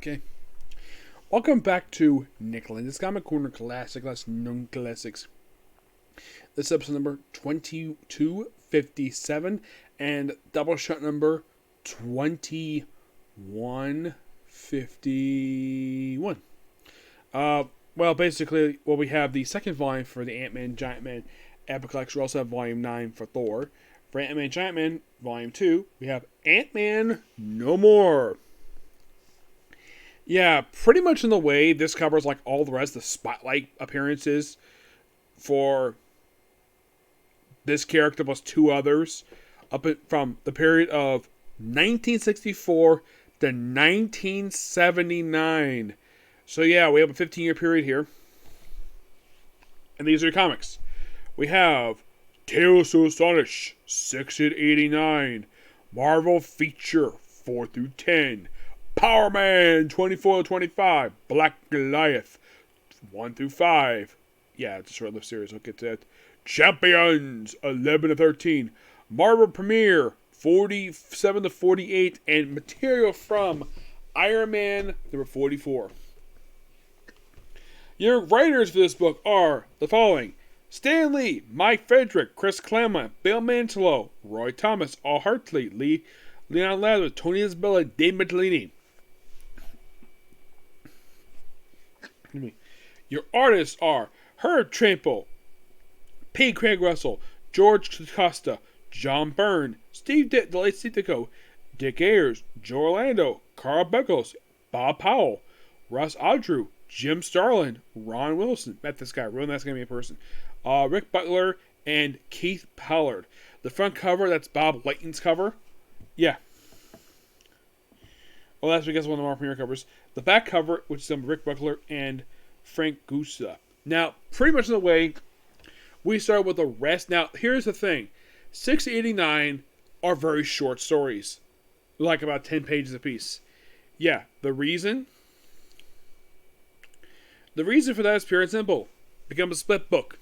Okay. Welcome back to Nick Lenz Comic Corner Classic, less known classics. This is episode number 2257 and Doubleshot number 2151. Basically, we have the second volume for the Ant-Man Giant Man Epic Collection. We also have volume 9 for Thor. For Ant-Man Giant Man volume 2, we have Ant-Man No More. Yeah, pretty much in the way this covers like all the rest of the spotlight appearances for this character plus two others from the period of 1964 to 1979. So yeah, we have a 15-year period here. And these are your comics. We have Tales to Astonish, 689. Marvel Feature, 4 through 10. Power Man, 24 to 25. Black Goliath, 1 through 5. Yeah, it's a short-lived series. I'll get to that. Champions, 11 to 13. Marvel Premiere, 47 to 48. And material from Iron Man, number 44. Your writers for this book are the following: Stan Lee, Mike Frederick, Chris Claremont, Bill Mantlo, Roy Thomas, Al Hartley, Leon Lazarus, Tony Isabella, Dave Michelini. Your artists are Herb Trample, P. Craig Russell, George Costa, John Byrne, Steve Ditko, Dick Ayers, Joe Orlando, Carl Beckles, Bob Powell, Russ Audrew, Jim Starlin, Ron Wilson. Met this guy, real nice guy to be a person. Rick Butler and Keith Pollard. The front cover, that's Bob Layton's cover. Yeah. Well, that's because one of our premiere covers. The back cover, which is Rick Butler and Frank Gusa. Now, pretty much in the way we start with the rest. Now, here's the thing. 689 are very short stories. Like about 10 pages apiece. Yeah, the reason for that is pure and simple. Become a split book.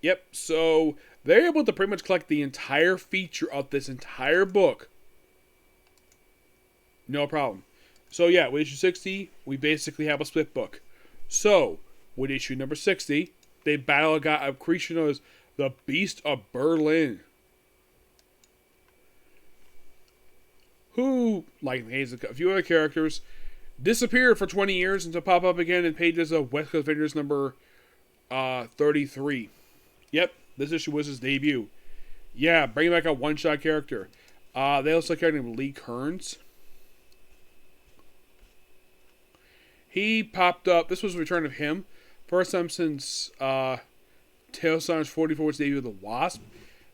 Yep, so they're able to pretty much collect the entire feature of this entire book. No problem. So yeah, with issue 60, we basically have a split book. So, with issue number 60, they battle a guy, a creature known as the Beast of Berlin. Who, like a few other characters, disappeared for 20 years and to pop up again in pages of West Coast Avengers number 33. Yep, this issue was his debut. Yeah, bringing back a one-shot character. They also have a character named Lee Kearns. He popped up. This was a return of him. First time since Tales of 44, which debuted the Wasp.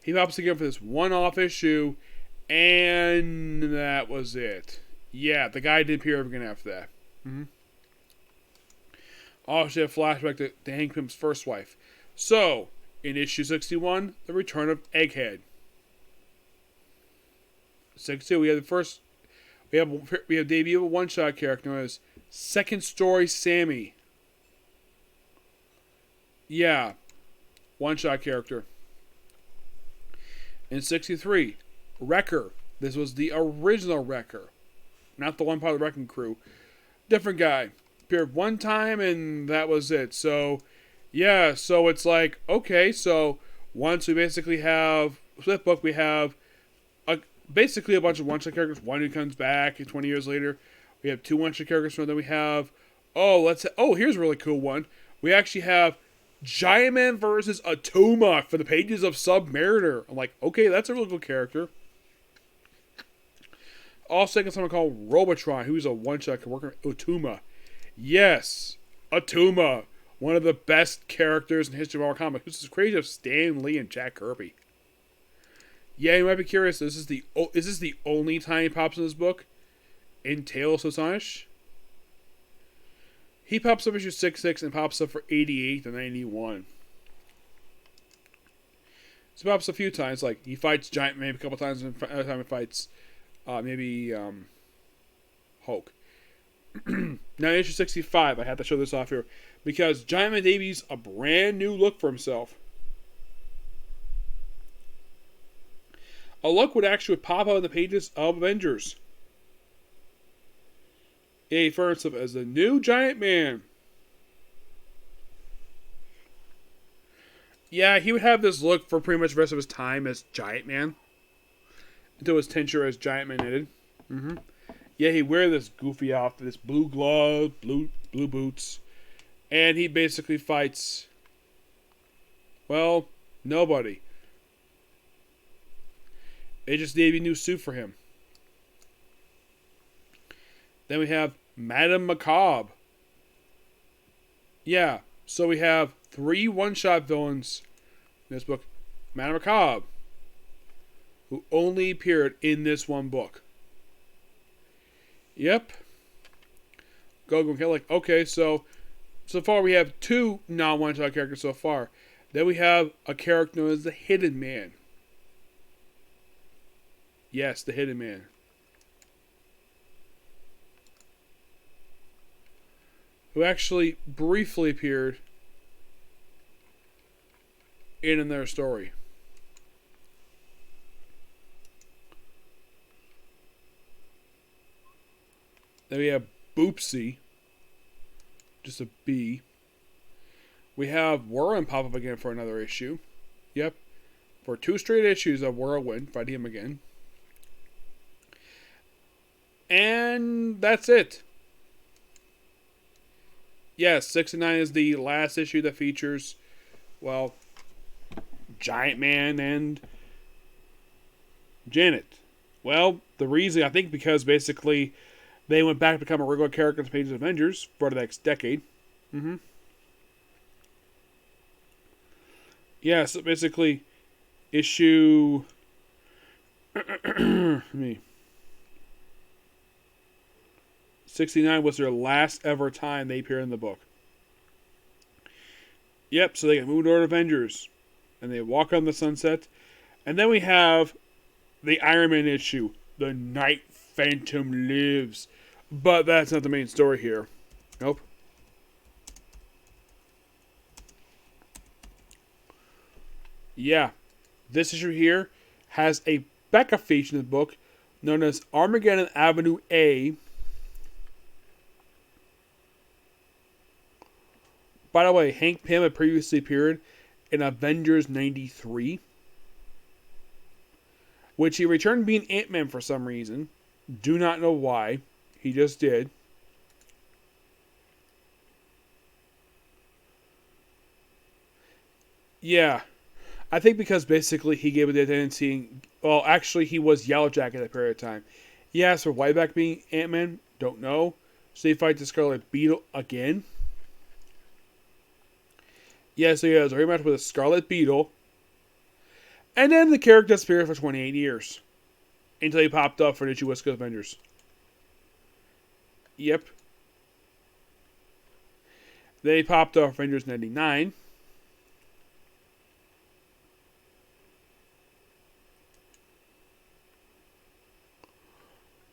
He pops again for this one-off issue. And that was it. Yeah, the guy did appear again after that. Also, a flashback to Hank Pym's first wife. So, in issue 61, the return of Egghead. 62, we have the first. We have debut of a one-shot character known as Second Story Sammy. Yeah, one-shot character. In 63, Wrecker. This was the original Wrecker. Not the one part of the Wrecking Crew. Different guy. Appeared one time and that was it. So, yeah, so it's like, okay, so once we basically have split book, we have basically a bunch of one-shot characters. One who comes back 20 years later. We have two one-shot characters. And then we have, here's a really cool one. We actually have Giant Man versus Atoma for the pages of Submariner. I'm like, okay, that's a really cool character. Also, second someone called Robotron, who's a one-shot worker. Atoma. Yes, Atoma. One of the best characters in the history of our comics. This is crazy of Stan Lee and Jack Kirby. Yeah, you might be curious. Is this the only time he pops in this book? In Tales to Astonish? He pops up issue 66 and pops up for 88 to 91. So he pops a few times. Like, he fights Giant Man a couple times, and another time he fights Hulk. Now, issue 65, I have to show this off here, because Giant Man debuts a brand new look for himself. A look would actually pop out in the pages of Avengers. He referred to himself as the new Giant Man. Yeah, he would have this look for pretty much the rest of his time as Giant Man. Until his tincture as Giant Man ended. Yeah, he'd wear this goofy outfit, this blue glove, blue boots. And he basically fights, well, nobody. It just needed a new suit for him. Then we have Madame Macabre. Yeah, so we have 3 one-shot villains in this book. Madame Macabre, who only appeared in this one book. Yep. Okay, so far we have 2 non-one-shot characters so far. Then we have a character known as the Hidden Man. Yes, the Hidden Man. Who actually briefly appeared in their story. Then we have Boopsy. Just a B. We have Whirlwind pop up again for another issue. Yep. For 2 straight issues of Whirlwind, fighting him again. And that's it. Yes, 69 is the last issue that features, well, Giant Man and Janet. Well, the reason, I think, because basically they went back to become a regular character in the pages of Avengers for the next decade. Yeah, so basically, issue 69 was their last ever time they appeared in the book. Yep, so they get moved over to Avengers. And they walk on the sunset. And then we have the Iron Man issue. The Night Phantom Lives. But that's not the main story here. Nope. Yeah. This issue here has a Becca feature in the book known as Armageddon Avenue A. By the way, Hank Pym had previously appeared in Avengers 93, which he returned being Ant-Man for some reason. Do not know why. He just did. Yeah. I think because basically he gave it the identity. Well, actually, he was Yellow Jacket at that period of time. Yeah, so why back being Ant-Man? Don't know. So he fights the Scarlet Beetle again. Yeah, so he has a rematch with a Scarlet Beetle. And then the character disappeared for 28 years. Until he popped up for the issue West Coast Avengers. Yep. Then he popped up for Avengers 99.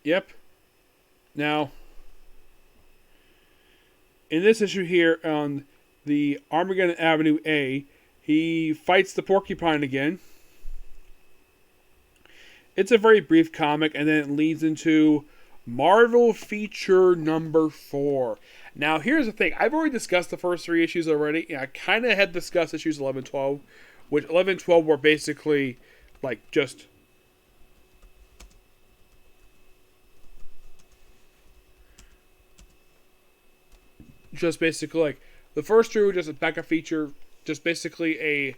Yep. Now, in this issue here on the Armageddon Avenue A, he fights the Porcupine again. It's a very brief comic, and then it leads into Marvel Feature number 4. Now, here's the thing. I've already discussed the first 3 issues already. And I kind of had discussed issues 11 and 12, which 11 and 12 were basically, like, just basically, like, the first 2 were just a backup feature, just basically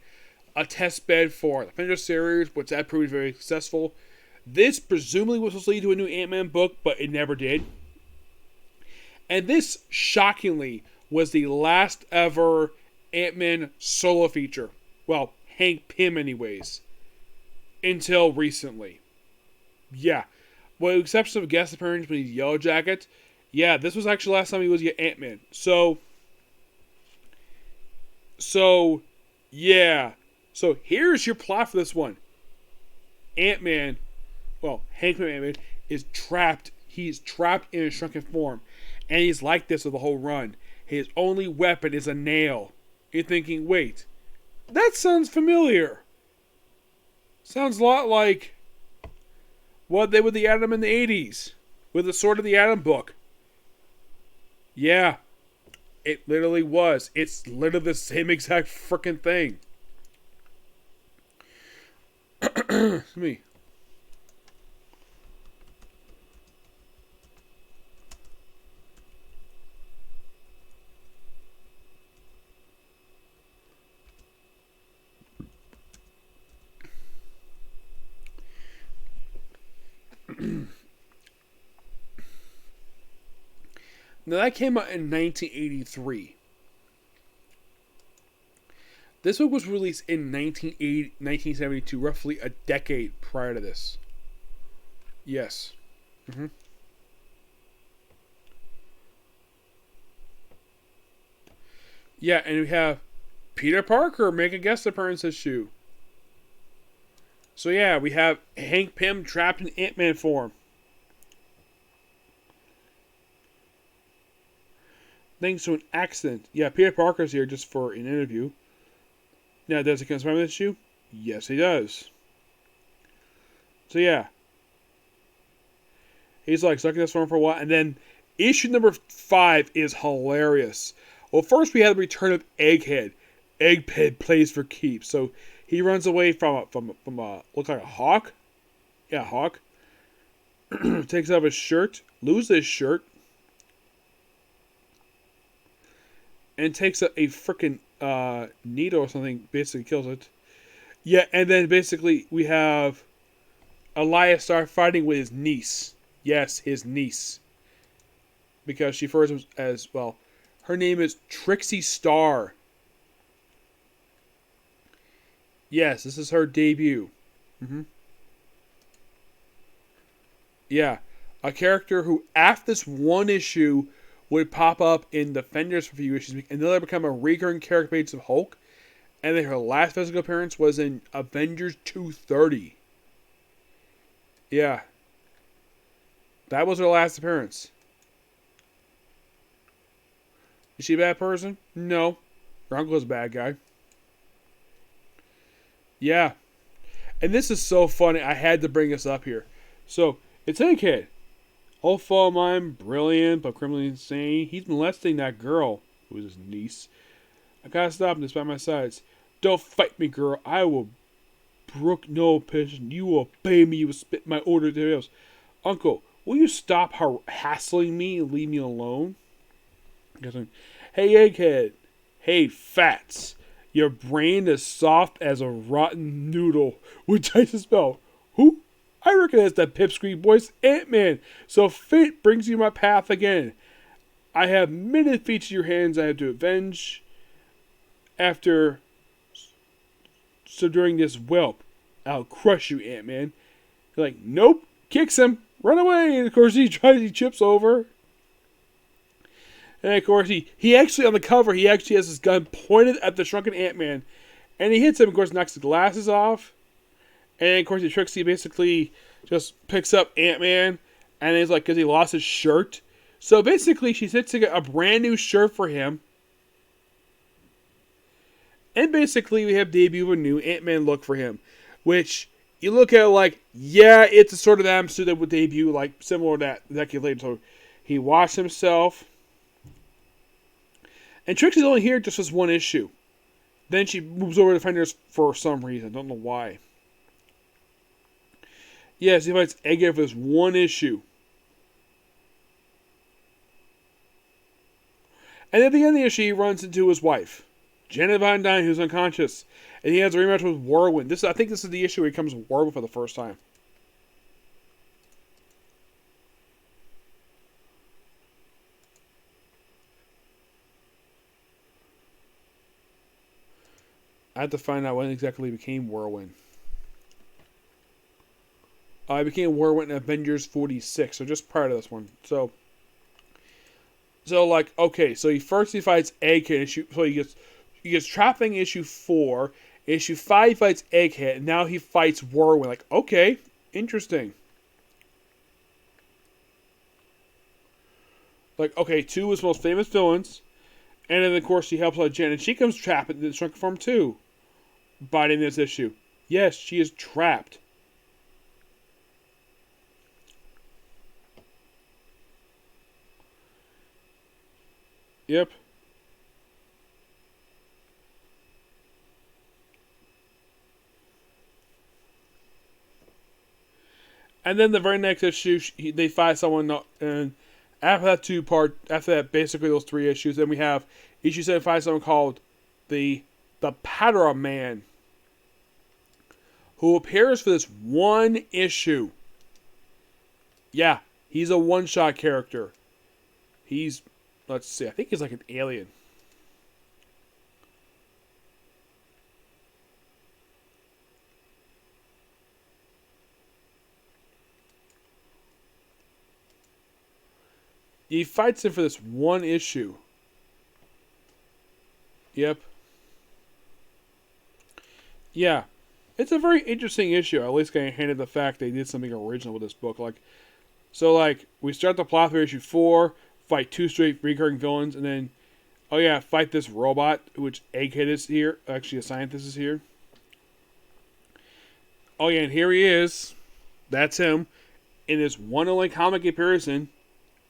a test bed for the Avengers series, which that proved very successful. This presumably was supposed to lead to a new Ant-Man book, but it never did. And this, shockingly, was the last ever Ant-Man solo feature. Well, Hank Pym anyways. Until recently. Yeah. With the exception of guest appearance when he's Yellow Jacket, yeah, this was actually the last time he was Ant-Man. So, yeah. So, here's your plot for this one. Ant-Man, well, Hank Pym Ant-Man, is trapped. He's trapped in a shrunken form. And he's like this with the whole run. His only weapon is a nail. You're thinking, wait, that sounds familiar. Sounds a lot like what they did with the Atom in the 80s. With the Sword of the Atom book. Yeah, it literally was. It's literally the same exact freaking thing. Me. Now that came out in 1983. This book was released in 1972, roughly a decade prior to this. Yes. Mm-hmm. Yeah, and we have Peter Parker make a guest appearance issue. So yeah, we have Hank Pym trapped in Ant-Man form. Thanks to an accident. Yeah, Peter Parker's here just for an interview. Now, does he confirm this issue? Yes, he does. So yeah. He's like sucking this form for a while. And then issue number 5 is hilarious. Well, first we have the return of Egghead. Egghead plays for keeps. So he runs away from looks like a hawk. Yeah, hawk. Takes off his shirt, loses his shirt, and takes a freaking needle or something, basically kills it. Yeah, and then basically we have Elias start fighting with his niece. Yes, his niece. Because she refers to as, well, her name is Trixie Starr. Yes, this is her debut. Mm-hmm. Yeah. A character who, after this one issue, would pop up in Defenders for a few issues, and then become a recurring character page of Hulk. And then her last physical appearance was in Avengers 230. Yeah. That was her last appearance. Is she a bad person? No. Her uncle's a bad guy. Yeah. And this is so funny. I had to bring this up here. So, it's Egghead. Old fellow of mine, brilliant but criminally insane. He's molesting that girl, who is his niece. I gotta stop him despite my sides. Don't fight me, girl. I will brook no patience. You will obey me. You will spit my order to else. Uncle, will you stop hassling me and leave me alone? Hey, Egghead. Hey, Fats. Your brain is soft as a rotten noodle. Which I spell. Who? I recognize that pipsqueak voice, Ant-Man. So fate brings you my path again. I have many feats in your hands I have to avenge. After subduing this whelp, I'll crush you, Ant-Man. You're like, nope. Kicks him. Run away. And of course he chips over. And of course he actually, on the cover, he actually has his gun pointed at the shrunken Ant-Man. And he hits him, of course, knocks the glasses off. And of course, Trixie basically just picks up Ant-Man, and he's like, because he lost his shirt. So basically, she sits to get a brand new shirt for him. And basically, we have debut of a new Ant-Man look for him, which you look at it like, yeah, it's a sort of Adam suit that would debut like similar to that decade later. So he washed himself, and Trixie's only here just this one issue. Then she moves over to Defenders for some reason. I don't know why. Yes, he fights Egghead for this one issue. And at the end of the issue, he runs into his wife, Janet Van Dyne, who's unconscious. And he has a rematch with Whirlwind. I think this is the issue where he comes with Whirlwind for the first time. I have to find out when exactly he became Whirlwind. I became Whirlwind in Avengers 46, so just prior to this one. So like, okay, so he fights Egghead. So he gets trapped in issue 4. Issue 5 he fights Egghead, and now he fights Whirlwind. Like, okay, interesting. Like, okay, 2 of his most famous villains, and then of course he helps out Jen, and she comes trapped in the shrunken form too. By the end of this issue, yes, she is trapped. Yep. And then the very next issue, they find someone, and after that after that, basically those 3 issues, then we have issue 75, someone called the Patera Man, who appears for this one issue. Yeah, he's a one-shot character. He's, let's see, I think he's like an alien. He fights him for this one issue. Yep. Yeah. It's a very interesting issue. At least getting handed the fact they did something original with this book. Like, we start the plot for issue 4, fight 2 straight recurring villains, and then, oh yeah, fight this robot, which Egghead is here. Actually, a scientist is here. Oh yeah, and here he is. That's him. In his one only comic appearance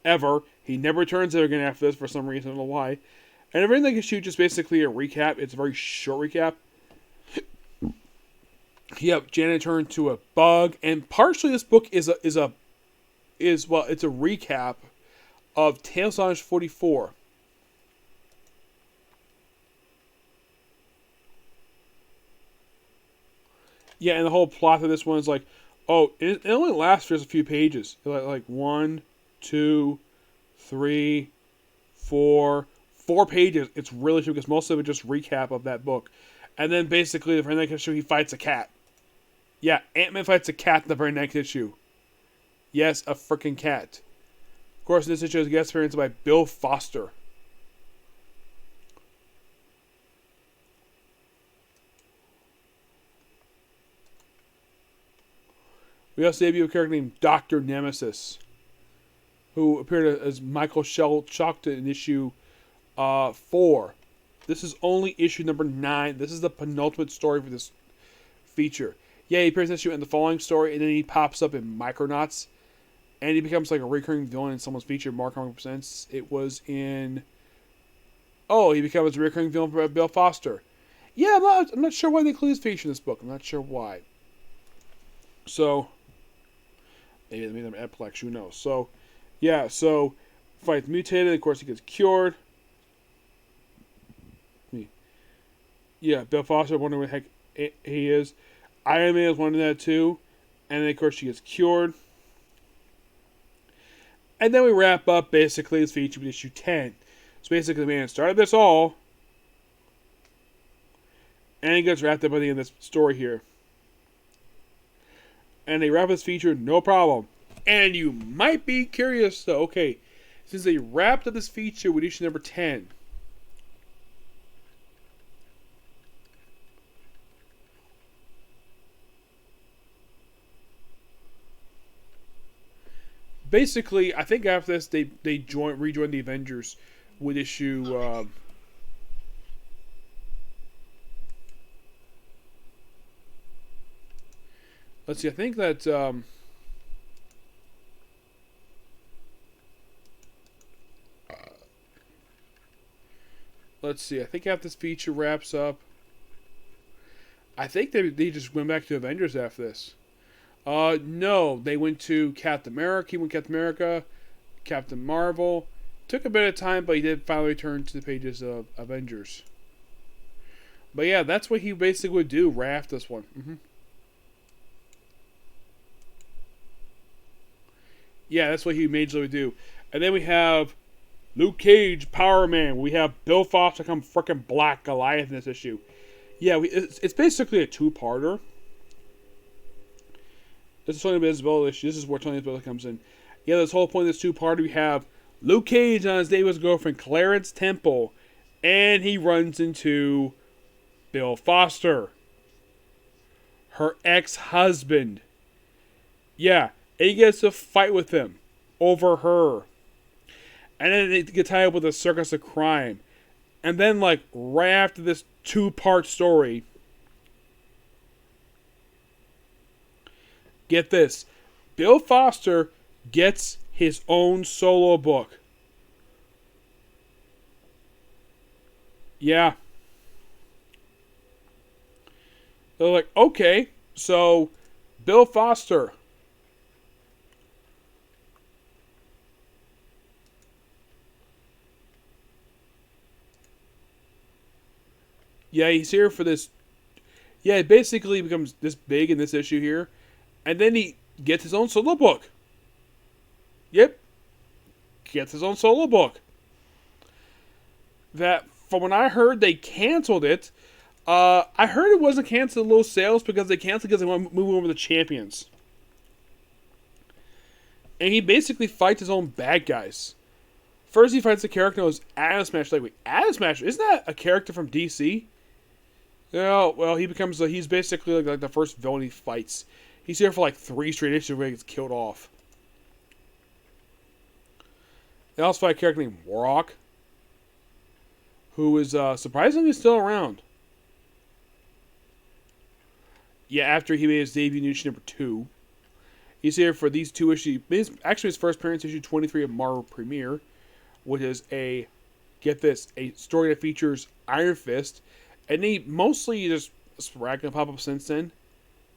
ever. He never returns there again after this for some reason. I don't know why. And everything they can shoot just basically a recap. It's a very short recap. Yep, Janet turned to a bug, and partially this book is it's a recap of Tales of 44. Yeah, and the whole plot of this one is like, oh, it only lasts for just a few pages. Like 1, 2, 3, 4 pages. It's really true because most of it just recap of that book. And then basically the very next issue he fights a cat. Yeah, Ant-Man fights a cat in the very next issue. Yes, a freaking cat. Of course, in this issue is guest appearance by Bill Foster. We also debut a character named Dr. Nemesis, who appeared as Michael Shelchock in issue 4. This is only issue number 9. This is the penultimate story for this feature. Yeah, he appears in issue in the following story, and then he pops up in Micronauts, and he becomes like a recurring villain in someone's feature. Mark Comic Presents. It was in. Oh, he becomes a recurring villain for Bill Foster. Yeah, I'm not sure why they include his feature in this book. I'm not sure why. So, maybe they made them Eplex. Who knows? So, yeah. So, fights mutated. Of course, he gets cured. Yeah, Bill Foster. Wondering what the heck he is. Iron Man is wondering that too. And then, of course, she gets cured. And then we wrap up, basically, this feature with issue 10. So, basically, the man started this all. And it gets wrapped up by the end of this story here. And they wrap this feature, no problem. And you might be curious, though. Okay, since they wrapped up this feature with issue number 10... Basically, I think after this, they rejoined the Avengers with issue. Let's see. I think that. Let's see. I think after this feature wraps up, I think they just went back to Avengers after this. No, they went to Captain America. He went Captain America, Captain Marvel. Took a bit of time, but he did finally return to the pages of Avengers. But yeah, that's what he basically would do right after this one. Mm-hmm. Yeah, that's what he majorly would do. And then we have Luke Cage, Power Man. We have Bill Foster become freaking Black Goliath in this issue. Yeah, it's basically a two-parter. This is Tony Bisbell issue. This is where Tony Bisbell comes in. Yeah, this whole point of this two-parter, we have Luke Cage on his date with his girlfriend, Clarence Temple. And he runs into Bill Foster, her ex-husband. Yeah, and he gets to fight with him over her. And then they get tied up with a circus of crime. And then, like, right after this two-part story, get this, Bill Foster gets his own solo book. Yeah. They're like, okay, so Bill Foster. Yeah, he's here for this. Yeah, he basically becomes this big in this issue here. And then he gets his own solo book. Yep. Gets his own solo book. That, from when I heard they canceled it, I heard it wasn't canceled low sales because they canceled because they want to move over the champions. And he basically fights his own bad guys. First, he fights a character known as Atom Smasher. Like, wait, Atom Smasher? Isn't that a character from DC? Yeah, well, he's basically like the first villain he fights. He's here for like 3 straight issues where he gets killed off. They also fight a character named Warhawk, who is surprisingly still around. Yeah, after he made his debut in issue number 2. He's here for these 2 issues. Actually, his first appearance, issue 23 of Marvel Premiere, which is a story that features Iron Fist, and he mostly just sporadically pop up since then.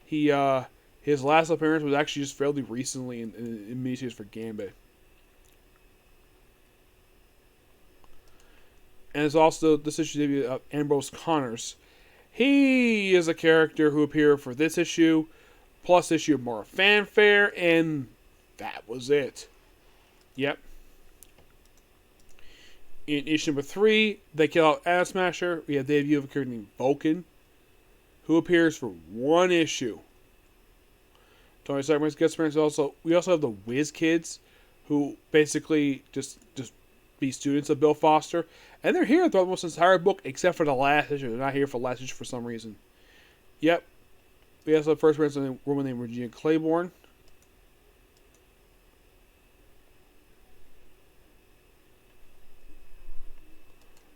His last appearance was actually just fairly recently in miniseries for Gambit. And it's also this issue debut of Ambrose Connors. He is a character who appeared for this issue, plus issue of more fanfare, and that was it. Yep. In issue number 3, they kill out Atom Smasher. We have the debut of a character named Vulcan, who appears for 1 issue. Tony Starkman's guest appearance. We also have the Whiz Kids, who basically just be students of Bill Foster, and they're here throughout almost the entire book except for the last issue. They're not here for the last issue for some reason. Yep. We also have first appearance of a woman named Regina Claiborne.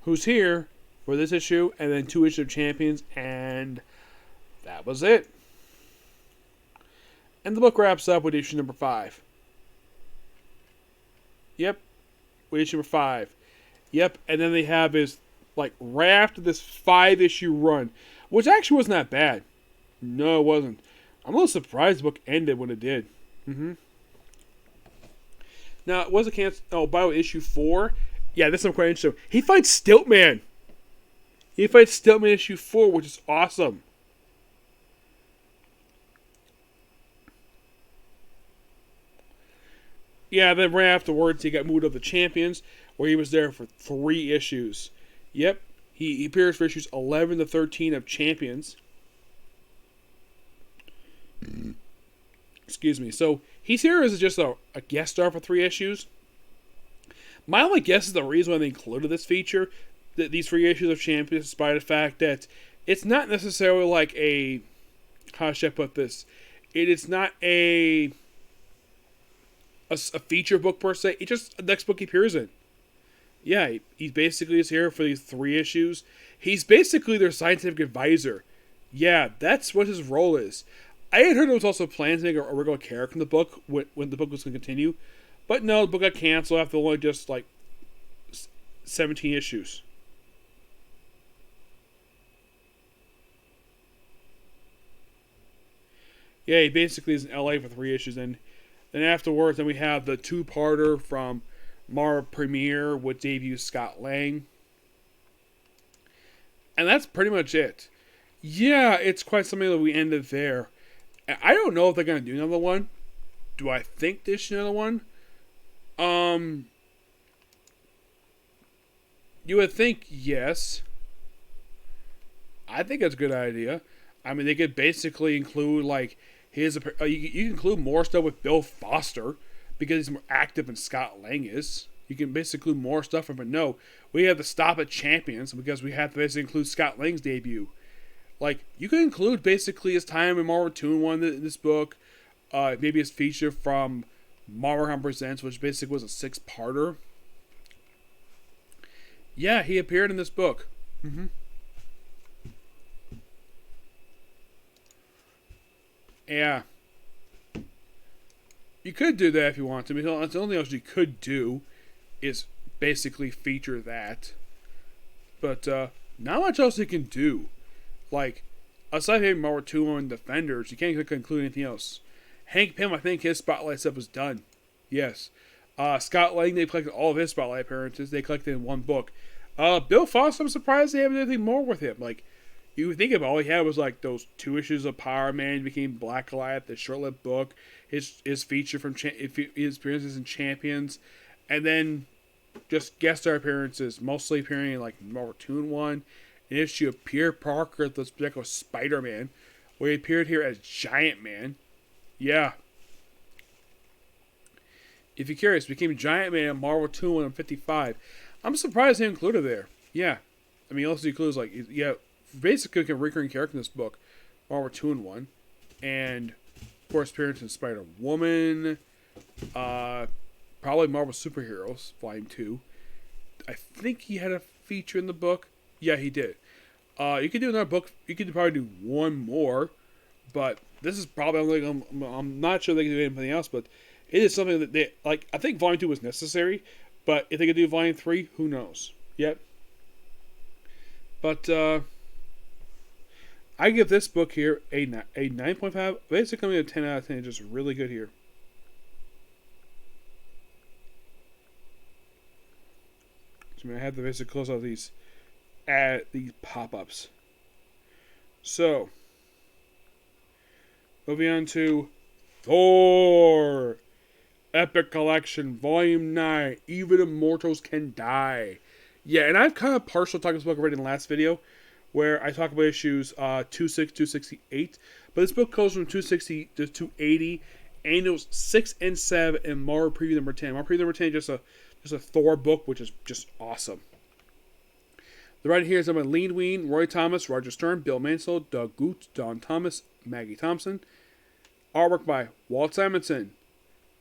Who's here for this issue, and then 2 issues of Champions, and that was it. And the book wraps up with issue number 5. Yep. With issue number 5. Yep. And then they have his, like, right after this 5-issue run, which actually wasn't that bad. No, it wasn't. I'm a little surprised the book ended when it did. Now, it wasn't canceled. Oh, by the way, issue 4. Yeah, this is quite interesting. He fights Stiltman. Issue 4, which is awesome. Yeah, then right afterwards, he got moved up to Champions, where he was there for 3 issues. Yep, he appears for issues 11 to 13 of Champions. Excuse me. So, he's here as just a guest star for 3 issues. My only guess is the reason why they included this feature, these 3 issues of Champions, despite the fact that it's not necessarily like a... How should I put this? It is not a feature book per se. It's just the next book he appears in. Yeah, he basically is here for these 3 issues. He's basically their scientific advisor. Yeah, that's what his role is. I had heard there was also plans to make a regular character in the book when the book was going to continue. But no, the book got canceled after only just like 17 issues. Yeah, he basically is in LA for 3 issues, and then afterwards, then we have the 2-parter from Marvel Premiere with debut Scott Lang. And that's pretty much it. Yeah, it's quite something that we ended there. I don't know if they're going to do another one. Do I think they should do another one? You would think yes. I think that's a good idea. I mean, they could basically include, like, you can include more stuff with Bill Foster because he's more active than Scott Lang is. You can basically include more stuff from him. No, we have to stop at Champions because we have to basically include Scott Lang's debut. Like, you could include basically his time in Marvel 2-in-1 in this book. Maybe his feature from Marvel Presents, which basically was a 6-parter. Yeah, he appeared in this book. Yeah. You could do that if you want to. I mean, that's the only thing else you could do is basically feature that. But not much else he can do. Like, aside from Marvel 2 and Defenders, you can't conclude anything else. Hank Pym, I think his spotlight stuff was done. Yes. Scott Lang, they collected all of his spotlight appearances. They collected in one book. Bill Foster, I'm surprised they haven't done anything more with him. Like, you think about it, all he had was like those 2 issues of Power Man, became Black Goliath, the short-lived book, his feature from his appearances in Champions, and then just guest star appearances, mostly appearing in like Marvel 2 and 1, an issue of Peter Parker, the particular Spider-Man, where he appeared here as Giant Man. Yeah. If you're curious, became Giant Man in Marvel 2 and 55. I'm surprised they included there. Yeah. I mean, also includes like, yeah, basically a recurring character in this book, Marvel 2 and 1. And, of course, appearance in Spider-Woman, probably Marvel Superheroes, Volume 2. I think he had a feature in the book. Yeah, he did. You could do another book. You could probably do one more. But this is probably, I'm not sure they can do anything else, but it is something that they, like, I think Volume 2 was necessary. But if they could do Volume 3, who knows? Yep. But, I give this book here a 9.5. Basically, a 10 out of 10. Just really good here. So I have to basically close out these pop-ups. So, moving on to Thor Epic Collection Volume 9. Even Immortals Can Die. Yeah, and I'm kind of partial to talking this book already in the last video, where I talk about issues 260, 268. But this book goes from 260 to 280, annuals 6 and 7, and Marvel Preview number 10. Marvel Preview number 10 is just a Thor book, which is just awesome. The writer here is about Lean Ween, Roy Thomas, Roger Stern, Bill Mansell, Doug Goots, Don Thomas, Maggie Thompson. Artwork by Walt Simonson,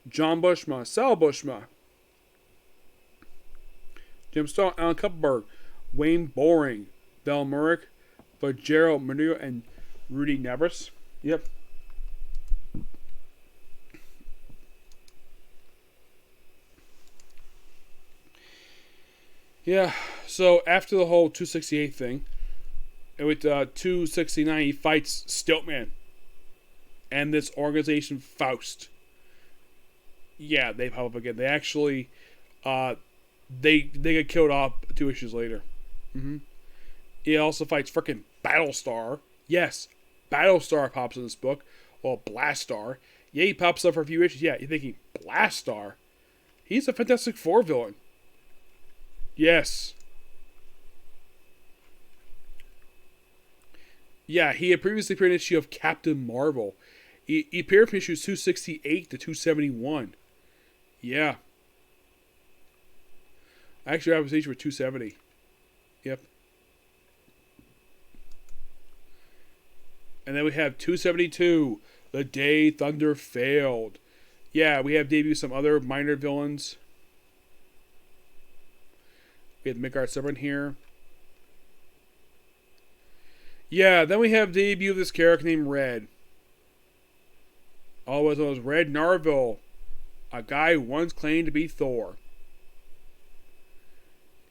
John Bushma, Sal Bushma, Jim Stahl, Alan Kupperberg, Wayne Boring, Bell Murrick, Gerald Manuel, and Rudy Nebris. Yep. Yeah, so after the whole 268 thing, and with 269, he fights Stiltman and this organization Faust. Yeah, they pop up again. They actually, they get killed off 2 issues later. He also fights frickin' Battlestar. Yes, Battlestar pops in this book. Well, Blastar. Yeah, he pops up for a few issues. Yeah, you're thinking, Blastar? He's a Fantastic Four villain. Yes. Yeah, he had previously appeared in an issue of Captain Marvel. He appeared from issues 268 to 271. Yeah. Actually, I was issued for 270. Yep. And then we have 272, The Day Thunder Failed. Yeah, we have debuted some other minor villains. We have Midgard Severn here. Yeah, then we have the debut of this character named Red. Always was Red Narville, a guy who once claimed to be Thor.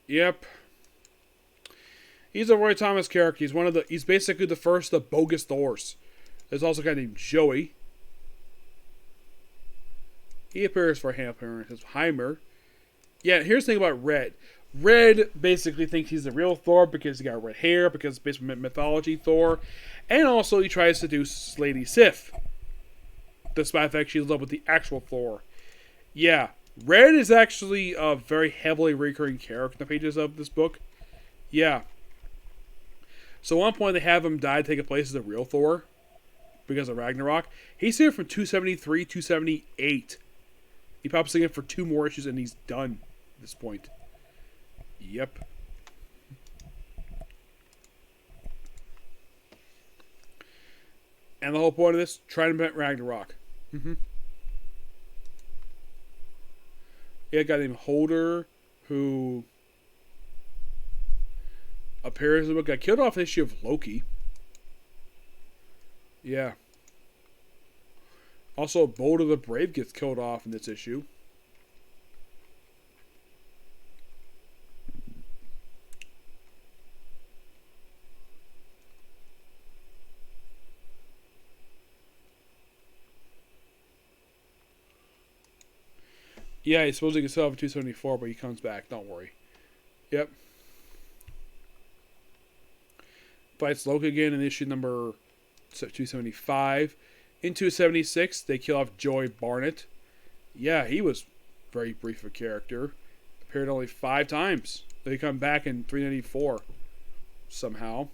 Yep. He's a Roy Thomas character. He's basically the first of the bogus Thors. There's also a guy named Joey. He appears for a hand appearance as Heimer. Yeah, here's the thing about Red. Red basically thinks he's the real Thor because he got red hair, because it's based on mythology Thor. And also he tries to seduce Lady Sif, despite the fact she's in love with the actual Thor. Yeah, Red is actually a very heavily recurring character in the pages of this book. Yeah. So at one point they have him die to take a place as the real Thor because of Ragnarok. He's here from 273, 278. He pops again for 2 more issues and he's done at this point. Yep. And the whole point of this, try to prevent Ragnarok. Yeah, a guy named Holder who appears in the book, got killed off an issue of Loki. Yeah. Also, Boulder the Brave gets killed off in this issue. Yeah, he's supposed to get set up for 274, but he comes back. Don't worry. Yep. Fights Loki again in issue number 275. In 276, they kill off Joy Barnett. Yeah, he was very brief a character. Appeared only 5 times. They come back in 394 somehow.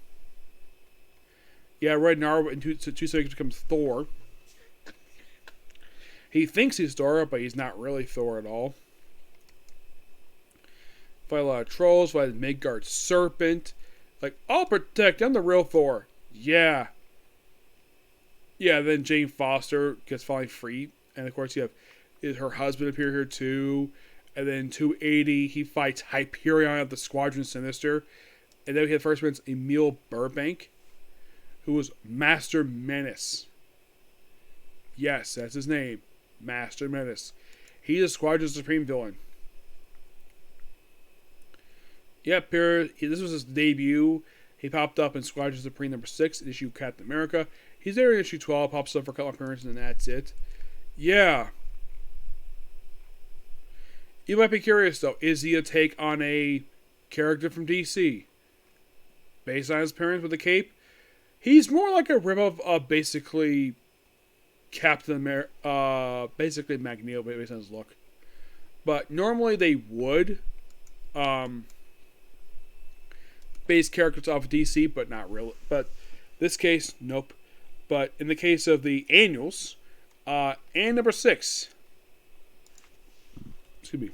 Yeah, Red Narwhal in 276 becomes Thor. He thinks he's Thor, but he's not really Thor at all. Fight a lot of trolls. Fight Midgard Serpent. Like, I'll protect. I'm the real Thor. Yeah. Yeah, then Jane Foster gets finally free. And of course, you have her husband appear here too. And then 280, he fights Hyperion of the Squadron Sinister. And then we have first appearance Emil Burbank, who was Master Menace. Yes, that's his name. Master Menace. He's a Squadron Supreme villain. Yep, here, this was his debut. He popped up in Squadron Supreme number 6, in issue Captain America. He's there in issue 12, pops up for a couple appearances, and that's it. Yeah. You might be curious, though. Is he a take on a character from DC? Based on his appearance with the cape? He's more like a ripoff of basically Captain America, basically Magneto, based on his look. But normally they would base characters off of DC, but not really. But this case, nope. But in the case of the annuals, and number 6, excuse me.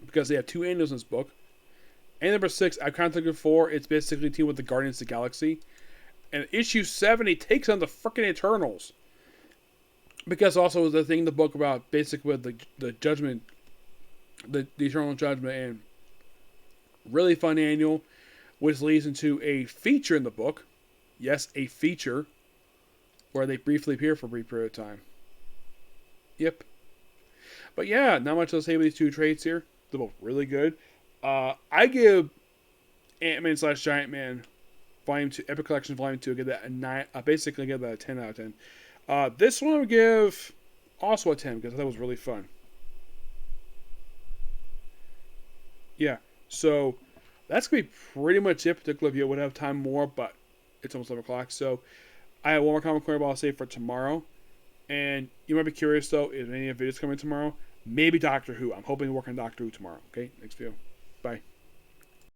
Because they have 2 annuals in this book. And number 6, I've contacted 4. It's basically a team with the Guardians of the Galaxy. And issue 7, he takes on the freaking Eternals. Because also the thing in the book about basically with the judgment, the Eternal Judgment, and really fun annual, which leads into a feature in the book. Yes, a feature where they briefly appear for a brief period of time. Yep. But yeah, not much to say with these 2 trades here. They're both really good. I give Ant-Man / Giant Man Volume 2, Epic Collection Volume 2, I give that a 9. Basically, I give that a 10 out of 10. This one I would give also a 10 because I thought it was really fun. Yeah, so that's going to be pretty much it. Particularly if you would have time more, but it's almost 11 o'clock. So I have one more comic corner I'll save for tomorrow. And you might be curious, though, if any of the videos coming tomorrow. Maybe Doctor Who. I'm hoping to work on Doctor Who tomorrow. Okay, next video. Bye.